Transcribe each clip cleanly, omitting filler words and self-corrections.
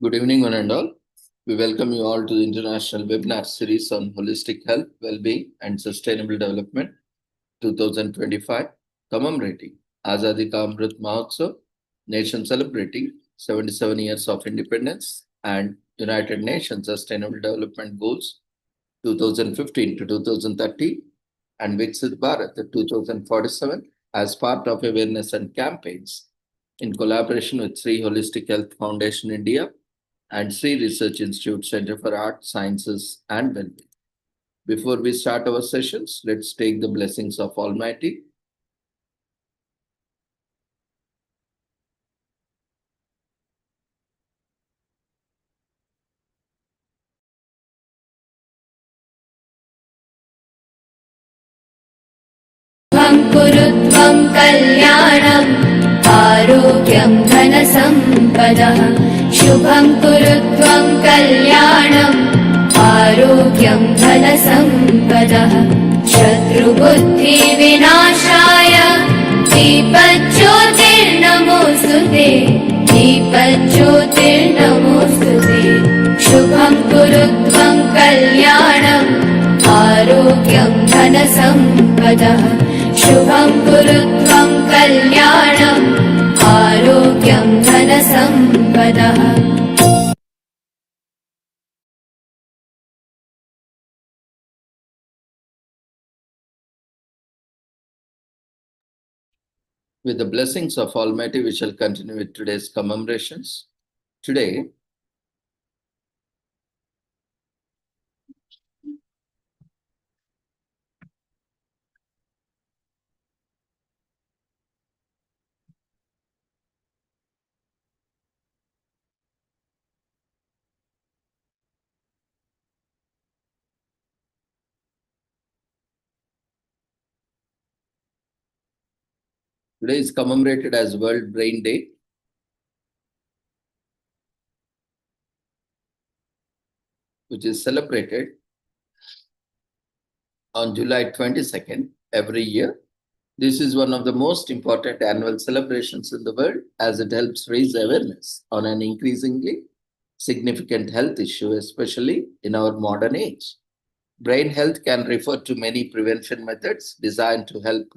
Good evening, one and all. We welcome you all to the International Webinar Series on Holistic Health, Well-being and Sustainable Development 2025, commemorating Azadi Ka Amrit Mahotsav, nation celebrating 77 years of independence and United Nations Sustainable Development Goals 2015 to 2030 and Viksit Bharat 2047 as part of awareness and campaigns in collaboration with Sri Holistic Health Foundation India and Sri Research Institute Center for Art, Sciences and Wellbeing. Before we start our sessions, let's take the blessings of Almighty. कुरुत्वं कल्याणम् आरोग्यं धनसम्पदः शुभं कुरुत्वं कल्याणम् आरोग्यं धनसम्पदः शत्रुबुद्धिविनाशाय दीपज्योतिर्नमोऽस्तुते दीपज्योतिर्नमोऽस्तुते शुभं कुरुत्वं कल्याणम् आरोग्यं धनसम्पदः शुभं कुरुत्वं कल्याणम् आरोग्यं धनसम्पदः With the blessings of Almighty, we shall continue with today's commemorations. Today, today is commemorated as World Brain Day. Which is celebrated on July 22nd every year. This is one of the most important annual celebrations in the world as it helps raise awareness on an increasingly significant health issue, especially in our modern age. Brain health can refer to many prevention methods designed to help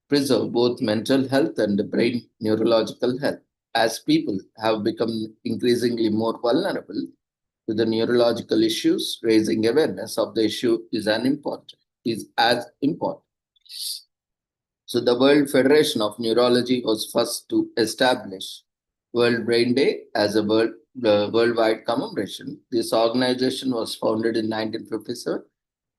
preserve both mental health and brain neurological health. As people have become increasingly more vulnerable to the neurological issues, raising awareness of the issue is as important. So the World Federation of Neurology was first to establish World Brain Day as a worldwide commemoration. This organization was founded in 1957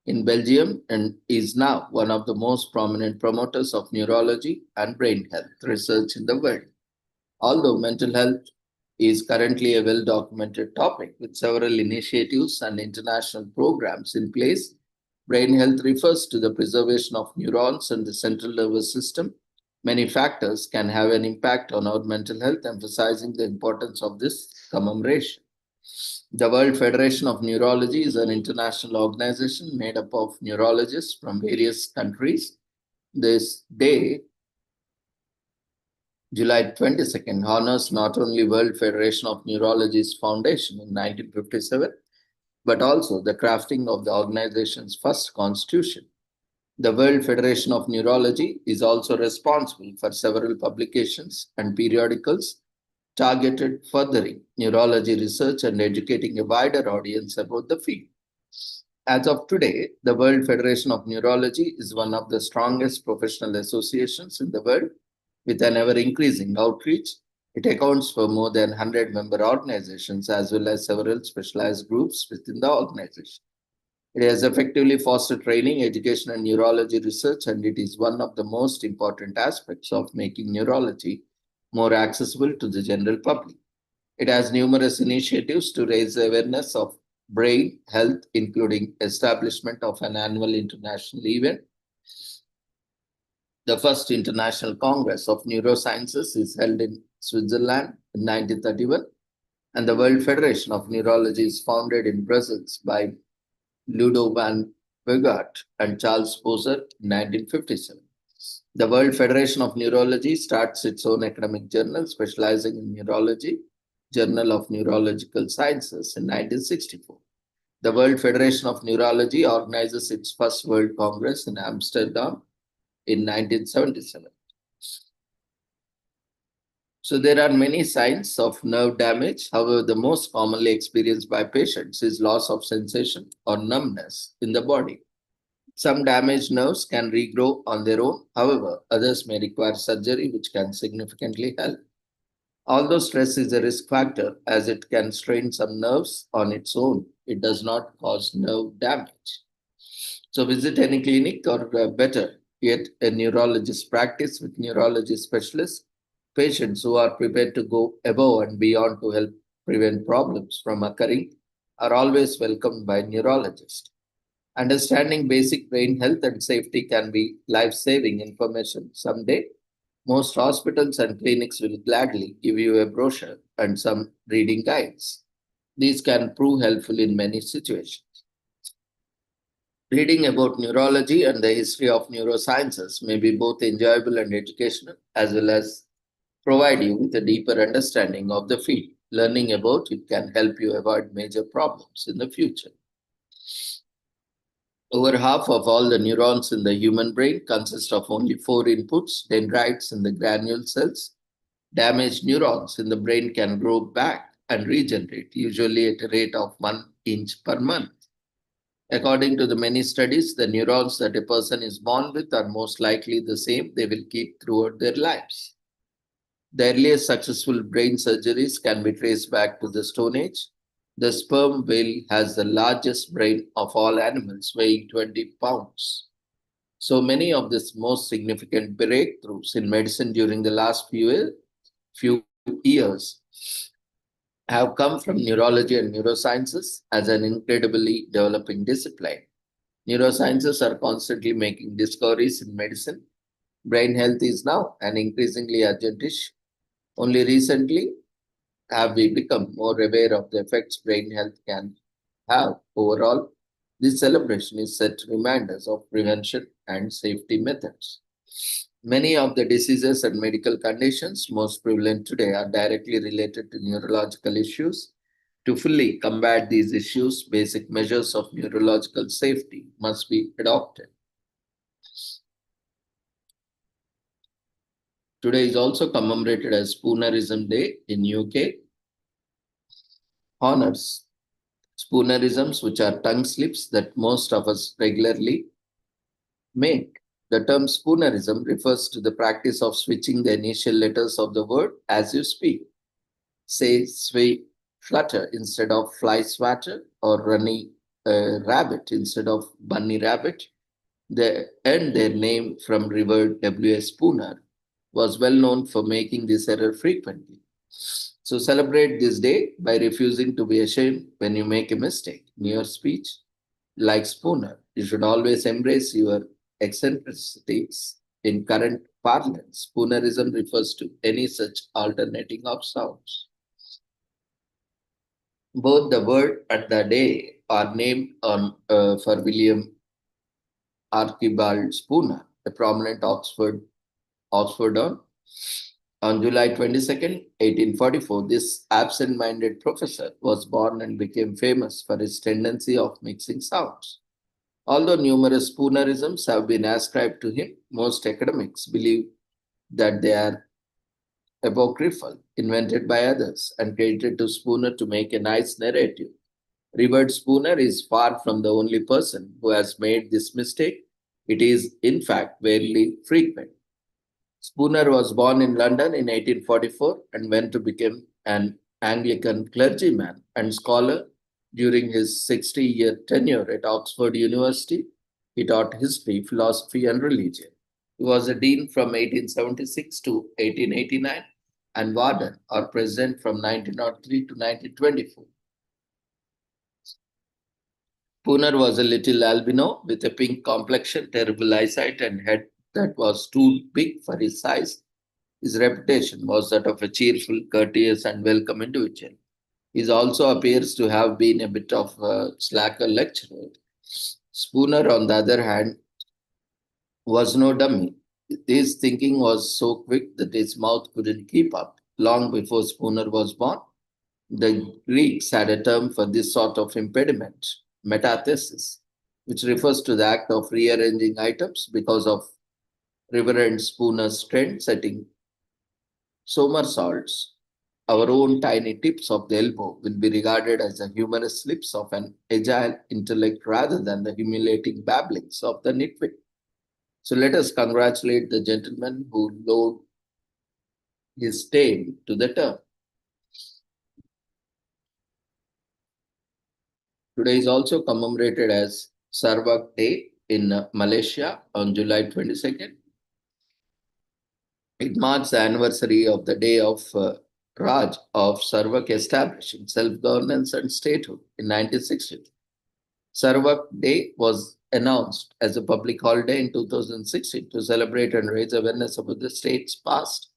in Belgium and is now one of the most prominent promoters of neurology and brain health research in the world. Although mental health is currently a well-documented topic with several initiatives and international programs in place, brain health refers to the preservation of neurons and the central nervous system. Many factors can have an impact on our mental health, emphasizing the importance of this commemoration. The World Federation of Neurology is an international organization made up of neurologists from various countries. This day, July 22nd, honors not only World Federation of Neurology's foundation in 1957, but also the crafting of the organization's first constitution. The World Federation of Neurology is also responsible for several publications and periodicals targeted furthering neurology research and educating a wider audience about the field. As of today, the World Federation of Neurology is one of the strongest professional associations in the world with an ever-increasing outreach. It accounts for more than 100 member organizations as well as several specialized groups within the organization. It has effectively fostered training, education, and neurology research, and it is one of the most important aspects of making neurology more accessible to the general public. It has numerous initiatives to raise awareness of brain health, including establishment of an annual international event. The first International Congress of Neurosciences is held in Switzerland in 1931, and the World Federation of Neurology is founded in Brussels by Ludo van Begaert and Charles Poser in 1957. The World Federation of Neurology starts its own academic journal specializing in neurology Journal of Neurological Sciences in 1964. The World Federation of Neurology organizes its first World Congress in Amsterdam in 1977. So there are many signs of nerve damage. However, the most commonly experienced by patients is loss of sensation or numbness in the body. Some damaged nerves can regrow on their own. However, others may require surgery, which can significantly help. Although stress is a risk factor as it can strain some nerves on its own, it does not cause nerve damage. So visit any clinic or better yet a neurologist practice with neurology specialists. Patients who are prepared to go above and beyond to help prevent problems from occurring are always welcomed by neurologists. Understanding basic brain health and safety can be life-saving information someday. Most hospitals and clinics will gladly give you a brochure and some reading guides. These can prove helpful in many situations. Reading about neurology and the history of neurosciences may be both enjoyable and educational, as well as provide you with a deeper understanding of the field. Learning about it can help you avoid major problems in the future. Over half of all the neurons in the human brain consist of only 4 inputs: dendrites in the granule cells. Damaged neurons in the brain can grow back and regenerate, usually at a rate of 1 inch per month. According to the many studies, the neurons that a person is born with are most likely the same they will keep throughout their lives. The earliest successful brain surgeries can be traced back to the Stone Age. The sperm whale has the largest brain of all animals, weighing 20 pounds. So many of the most significant breakthroughs in medicine during the last few years have come from neurology and neurosciences as an incredibly developing discipline. Neurosciences are constantly making discoveries in medicine. Brain health is now an increasingly urgent issue. Only recently have we become more aware of the effects brain health can have overall. This celebration is set reminders of prevention and safety methods. Many of the diseases and medical conditions most prevalent today are directly related to neurological issues. To fully combat these issues, basic measures of neurological safety must be adopted. Today is also commemorated as Spoonerism Day in UK. Honors spoonerisms, which are tongue slips that most of us regularly make. The term spoonerism refers to the practice of switching the initial letters of the word as you speak. Say sway flutter instead of fly swatter, or runny rabbit instead of bunny rabbit. They earned their name from River W.S. Spooner, was well known for making this error frequently. So celebrate this day by refusing to be ashamed when you make a mistake in your speech. Like Spooner, you should always embrace your eccentricities. In current parlance, Spoonerism refers to any such alternating of sounds. Both the word and the day are named for William Archibald Spooner, a prominent Oxfordian. On July 22nd, 1844, this absent-minded professor was born and became famous for his tendency of mixing sounds. Although numerous Spoonerisms have been ascribed to him, most academics believe that they are apocryphal, invented by others, and credited to Spooner to make a nice narrative. Rivers Spooner is far from the only person who has made this mistake. It is, in fact, very frequent. Spooner was born in London in 1844 and went to become an Anglican clergyman and scholar. During his 60-year tenure at Oxford University, he taught history, philosophy, and religion. He was a dean from 1876 to 1889 and warden or president from 1903 to 1924. Spooner was a little albino with a pink complexion, terrible eyesight, and head that was too big for his size. His reputation was that of a cheerful, courteous, and welcome individual. He also appears to have been a bit of a slacker lecturer. Spooner, on the other hand, was no dummy. His thinking was so quick that his mouth couldn't keep up. Long before Spooner was born, The Greeks had a term for this sort of impediment, metathesis, which refers to the act of rearranging items because of reverend Spooner's trend setting somersaults. Our own tiny tips of the elbow will be regarded as the humorous slips of an agile intellect rather than the humiliating babblings of the nitwit. So let us congratulate the gentleman who loaned his name to the term. Today is also commemorated as Sarawak Day in Malaysia on July 22nd. It marks the anniversary of the day of Raj of Sarawak establishing self-governance and statehood in 1960. Sarawak Day was announced as a public holiday in 2016 to celebrate and raise awareness about the state's past,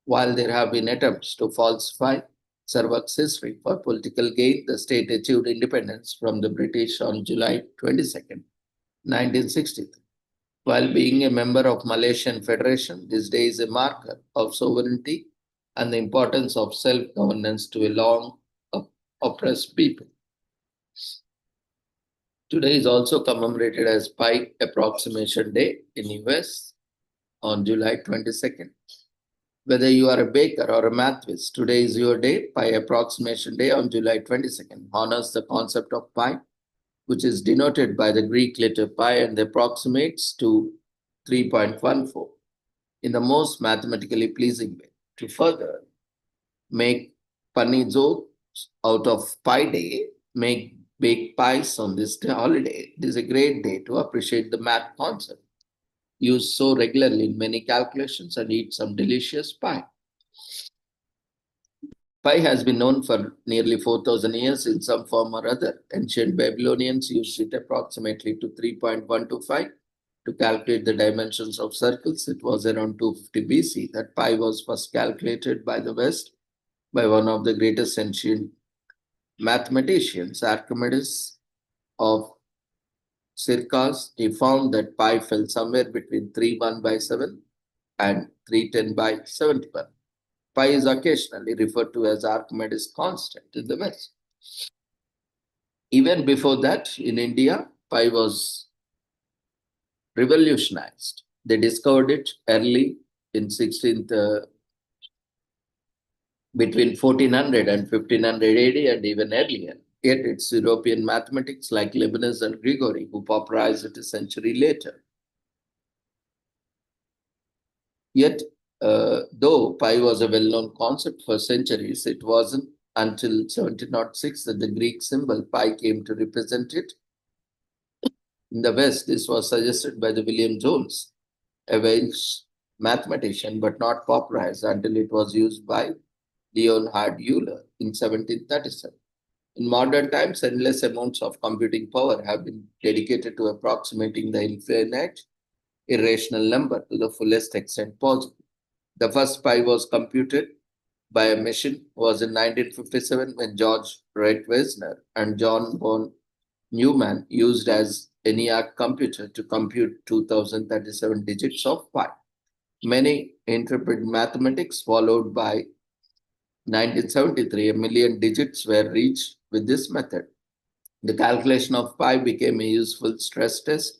while there have been attempts to falsify Sarawak's history for political gain. The state achieved independence from the British on July 22nd, 1963. While being a member of Malaysian Federation, this day is a marker of sovereignty and the importance of self-governance to a long oppressed people. Today is also commemorated as Pi Approximation Day in US on July 22nd. Whether you are a baker or a mathist, today is your day. Pi Approximation Day on July 22nd honors the concept of pi, which is denoted by the Greek letter pi and approximates to 3.14 in the most mathematically pleasing way. To further make funny jokes out of Pi Day, make bake pies on this holiday. It is a great day to appreciate the math concept used so regularly in many calculations and eat some delicious pie. Pi has been known for nearly 4,000 years in some form or other. Ancient Babylonians used it approximately to 3.125 to calculate the dimensions of circles. It was around 250 BC that pi was first calculated by the West by one of the greatest ancient mathematicians, Archimedes of Syracuse. He found that pi fell somewhere between 3 by 7 and 310 by 71. Pi is occasionally referred to as Archimedes constant in the West. Even before that, in India, pi was revolutionized. They discovered it early in 16th, between 1400 and 1500 AD and even earlier. Yet it's European mathematics like Leibniz and Grigori who popularized it a century later. Yet, though pi was a well-known concept for centuries, it wasn't until 1706 that the Greek symbol pi came to represent it. In the West, this was suggested by the William Jones, a Welsh mathematician, but not popularized until it was used by Leonhard Euler in 1737. In modern times, endless amounts of computing power have been dedicated to approximating the infinite irrational number to the fullest extent possible. The first pi was computed by a machine was in 1957 when George Wright Wessner and John von Neumann used as ENIAC computer to compute 2037 digits of pi. Many interpreted mathematics followed by 1973, a million digits were reached with this method. The calculation of pi became a useful stress test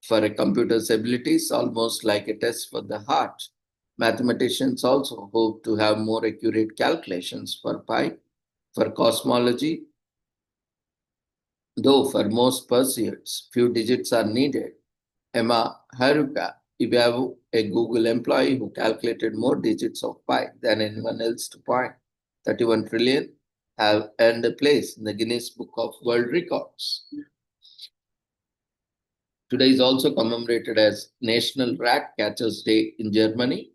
for a computer's abilities, almost like a test for the heart. Mathematicians also hope to have more accurate calculations for pi, for cosmology, though for most pursuits, few digits are needed. Emma Haruka Iwabu, a Google employee who calculated more digits of pi than anyone else to point 31 trillion, have earned a place in the Guinness Book of World Records. Today is also commemorated as National Rat Catchers Day in Germany.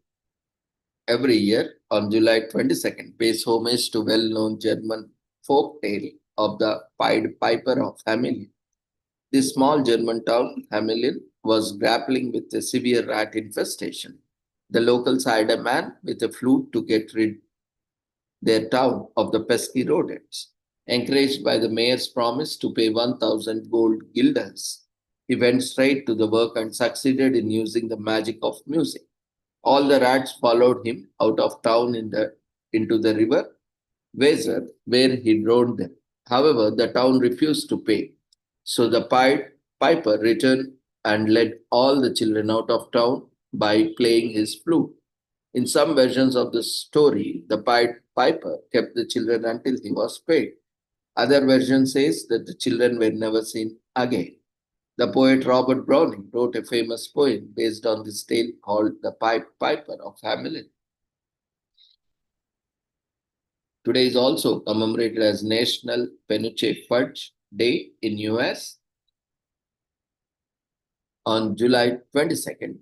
Every year on July 22nd, pays homage to well-known German folk tale of the Pied Piper of Hamelin. This small German town, Hamelin, was grappling with a severe rat infestation. The locals hired a man with a flute to get rid their town of the pesky rodents. Encouraged by the mayor's promise to pay 1,000 gold guilders, he went straight to the work and succeeded in using the magic of music. All the rats followed him out of town into the river where he drowned them. However, the town refused to pay. So the piper returned and led all the children out of town by playing his flute. In some versions of the story, the piper kept the children until he was paid. Other version says that the children were never seen again. The poet Robert Browning wrote a famous poem based on this tale called The Piper of Hamelin. Today is also commemorated as National Penuche Fudge Day in US on July 22nd.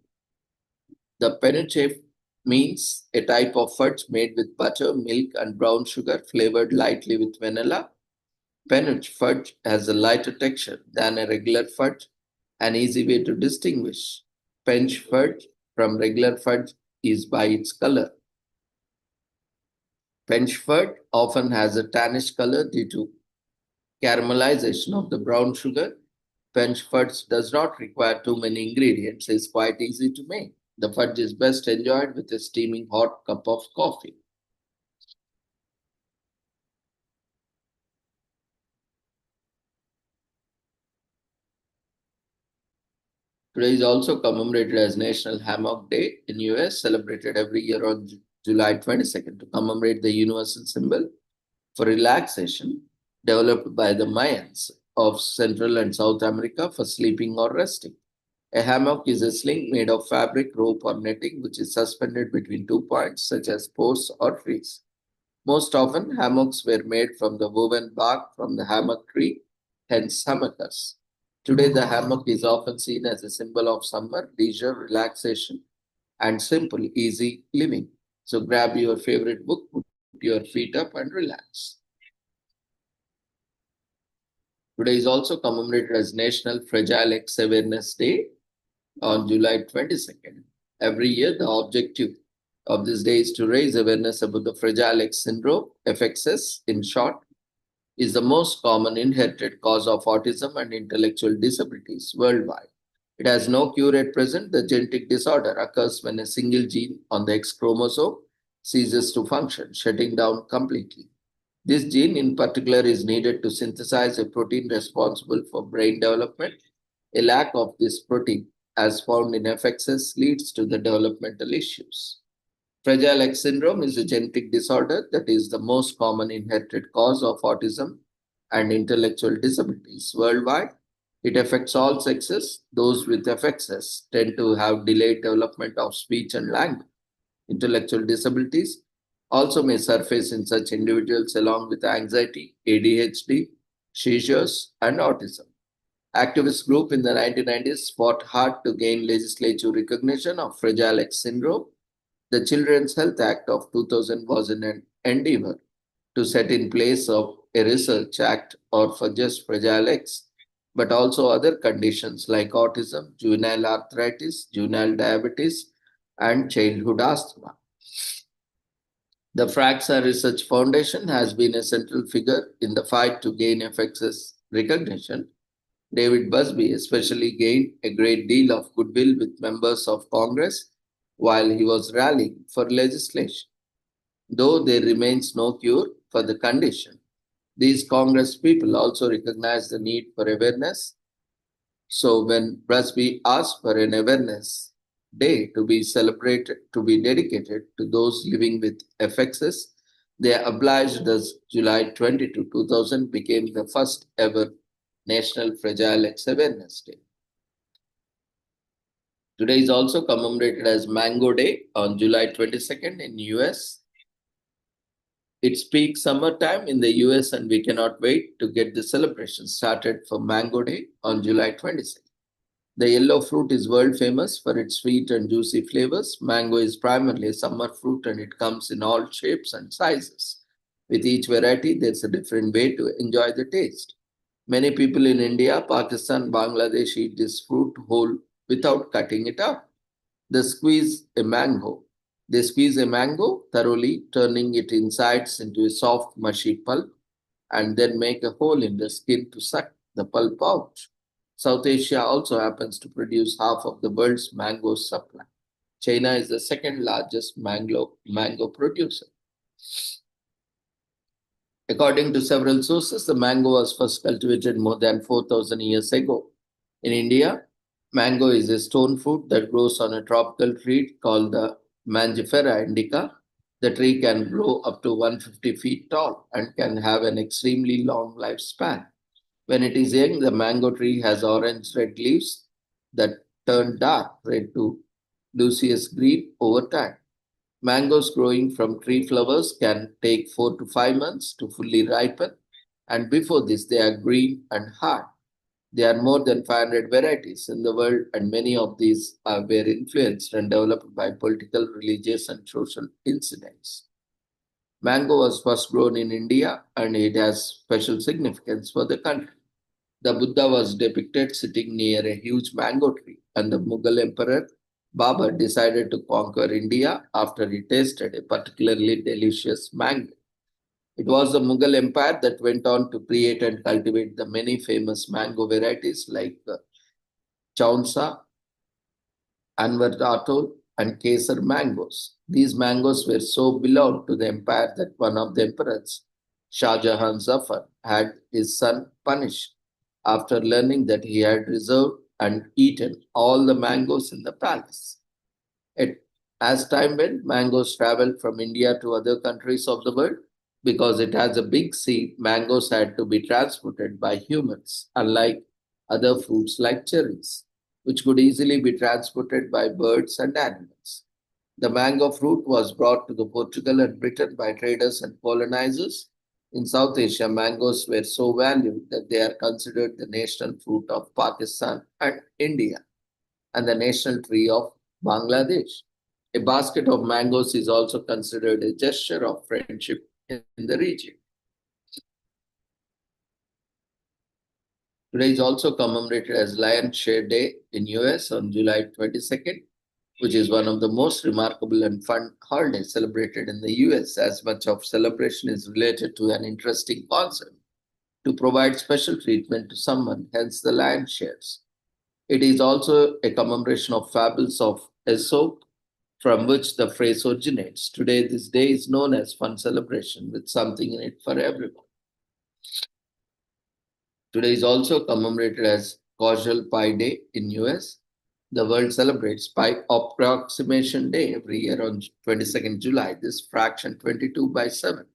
The penuche means a type of fudge made with butter, milk, and brown sugar flavored lightly with vanilla. Penuche fudge has a lighter texture than a regular fudge. An easy way to distinguish penuche fudge from regular fudge is by its color. Penuche fudge often has a tannish color due to caramelization of the brown sugar. Penuche fudge does not require too many ingredients. It's quite easy to make. The fudge is best enjoyed with a steaming hot cup of coffee. Today is also commemorated as National Hammock Day in US, celebrated every year on July 22nd to commemorate the universal symbol for relaxation developed by the Mayans of Central and South America for sleeping or resting. A hammock is a sling made of fabric, rope, or netting which is suspended between 2 points, such as posts or trees. Most often, hammocks were made from the woven bark from the hammock tree, hence hammockers. Today, the hammock is often seen as a symbol of summer, leisure, relaxation, and simple, easy living. So grab your favorite book, put your feet up, and relax. Today is also commemorated as National Fragile X Awareness Day on July 22nd. Every year, the objective of this day is to raise awareness about the Fragile X syndrome, FXS in short, is the most common inherited cause of autism and intellectual disabilities worldwide. It has no cure at present. The genetic disorder occurs when a single gene on the X chromosome ceases to function, shutting down completely. This gene in particular is needed to synthesize a protein responsible for brain development. A lack of this protein, as found in FXS, leads to the developmental issues. Fragile X syndrome is a genetic disorder that is the most common inherited cause of autism and intellectual disabilities worldwide. It affects all sexes. Those with FXS tend to have delayed development of speech and language. Intellectual disabilities also may surface in such individuals along with anxiety, ADHD, seizures, and autism. Activist group in the 1990s fought hard to gain legislative recognition of Fragile X syndrome. The Children's Health Act of 2000 was an endeavor to set in place of a research act or for just Fragile X, but also other conditions like autism, juvenile arthritis, juvenile diabetes, and childhood asthma. The FRAXA Research Foundation has been a central figure in the fight to gain FXS recognition. David Busby especially gained a great deal of goodwill with members of Congress while he was rallying for legislation. Though there remains no cure for the condition, these Congress people also recognize the need for awareness. So when Busby asked for an awareness day to be celebrated, to be dedicated to those living with FXS, they obliged us July 22, 2000 became the first ever National Fragile X Awareness Day. Today is also commemorated as Mango Day on July 22nd in US. It's peak summertime in the US and we cannot wait to get the celebration started for Mango Day on July 22nd. The yellow fruit is world famous for its sweet and juicy flavors. Mango is primarily a summer fruit and it comes in all shapes and sizes. With each variety, there's a different way to enjoy the taste. Many people in India, Pakistan, Bangladesh eat this fruit whole without cutting it up. They squeeze a mango. They squeeze a mango thoroughly, turning it insides into a soft, mushy pulp, and then make a hole in the skin to suck the pulp out. South Asia also happens to produce half of the world's mango supply. China is the second largest mango producer. According to several sources, the mango was first cultivated more than 4,000 years ago. In India, mango is a stone fruit that grows on a tropical tree called the Mangifera indica. The tree can grow up to 150 feet tall and can have an extremely long lifespan. When it is young, the mango tree has orange red leaves that turn dark red to lucius green over time. Mangoes growing from tree flowers can take 4 to 5 months to fully ripen, and before this, they are green and hard. There are more than 500 varieties in the world, and many of these were influenced and developed by political, religious, and social incidents. Mango was first grown in India, and it has special significance for the country. The Buddha was depicted sitting near a huge mango tree, and the Mughal emperor Babur decided to conquer India after he tasted a particularly delicious mango. It was the Mughal Empire that went on to create and cultivate the many famous mango varieties like Chaunsa, Anwar Atol, and Kesar mangoes. These mangoes were so beloved to the empire that one of the emperors, Shah Jahan Zafar, had his son punished after learning that he had reserved and eaten all the mangoes in the palace. It, as time went, mangoes traveled from India to other countries of the world. Because it has a big seed, mangoes had to be transported by humans, unlike other fruits like cherries, which could easily be transported by birds and animals. The mango fruit was brought to the Portugal and Britain by traders and colonizers. In South Asia, mangoes were so valued that they are considered the national fruit of Pakistan and India and the national tree of Bangladesh. A basket of mangoes is also considered a gesture of friendship in the region. Today is also commemorated as Lion Share Day in US on July 22nd, which is one of the most remarkable and fun holidays celebrated in the US, as much of celebration is related to an interesting concept to provide special treatment to someone, hence the lion shares. It is also a commemoration of fables of Aesop, from which the phrase originates. Today, this day is known as fun celebration with something in it for everyone. Today is also commemorated as Causal Pi Day in US. The world celebrates Pi Approximation Day every year on 22nd July. This fraction 22 by 7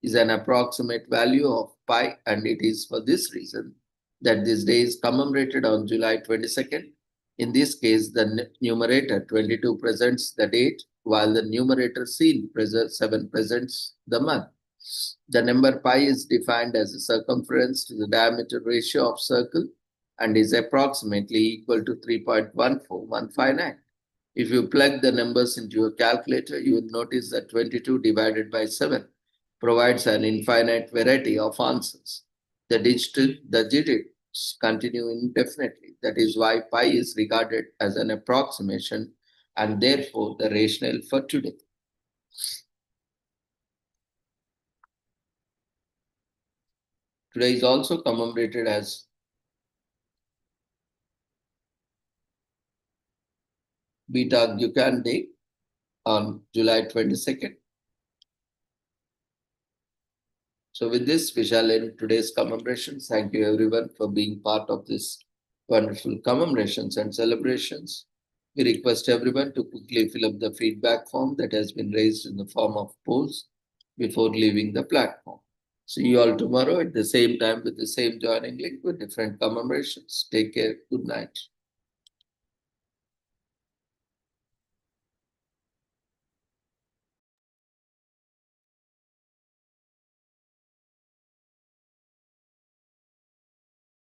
is an approximate value of pi, and it is for this reason that this day is commemorated on July 22nd. In this case, the numerator 22 presents the date, while the numerator 7 presents the month. The number pi is defined as the circumference to the diameter ratio of circle and is approximately equal to 3.14159. If you plug the numbers into a calculator, you will notice that 22 divided by 7 provides an infinite variety of answers. The digits continue indefinitely. That is why pi is regarded as an approximation and therefore the rationale for today. Today is also commemorated as Beta-Glucan Day on July 22nd. So with this, we shall end today's commemorations. Thank you everyone for being part of this wonderful commemorations and celebrations. We request everyone to quickly fill up the feedback form that has been raised in the form of polls before leaving the platform. See you all tomorrow at the same time with the same joining link with different commemorations. Take care. Good night.